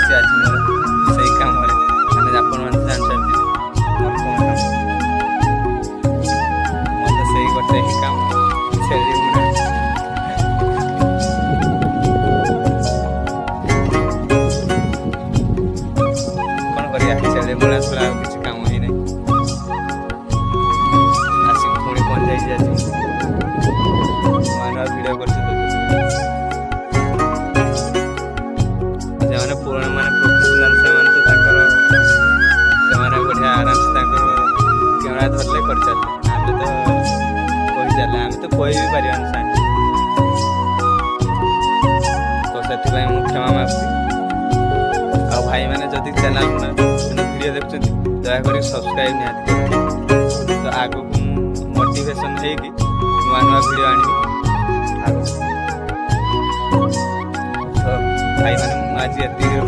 ଚାଲିଛି ଆଜି ମୋର ସେଇ କାମରେ। ମାନେ ଆପଣମାନେ ଜାଣିଛନ୍ତି ମୋର କ'ଣ କାମ, ମୋର ତ ସେଇ ଗୋଟେ ହିଁ କାମ, ଛେଳି ବୁଣା। କ'ଣ କରିବା, ଛେଳି ବୁଣା ଛଡ଼ା ଆଉ କିଛି କାମ ହିଁ ନାହିଁ। ଆସିକି ପୁଣି ପହଞ୍ଚାଇଛି ଆଜି ନୂଆ ନୂଆ ଭିଡ଼ିଓ କରୁଛି। ସେମାନେ ପୁରୁଣା ମାନେ ପ୍ରଫେସନାଲ, ସେମାନେ ତ ତାଙ୍କର ସେମାନେ ବଢ଼ିଆ ଆରାମସେ ତାଙ୍କର କ୍ୟାମେରା ଧରିଲେ କରିଚାଲିଲେ। ଆମେ ତ କହିଚାଲିଲେ, ଆମେ ତ କହି ବି ପାରିବାନି ସାଙ୍ଗେ। ତ ସେଥିପାଇଁ ମୁଁ କ୍ଷମା ମାଗୁଛି। ଆଉ ଭାଇମାନେ ଯଦି ଚ୍ୟାନେଲ୍ ଭିଡ଼ିଓ ଦେଖୁଛନ୍ତି ଦୟାକରି ସବସ୍କ୍ରାଇବ୍ ନିହାତି କରନ୍ତୁ। ତ ଆଗକୁ ମୁଁ ମୋଟିଭେସନ୍ ହେଇକି ନୂଆ ନୂଆ ଭିଡ଼ିଓ ଆଣିବି ଆଗକୁ। ତ ଭାଇମାନେ ମୁଁ ଆଜି ଏତିକି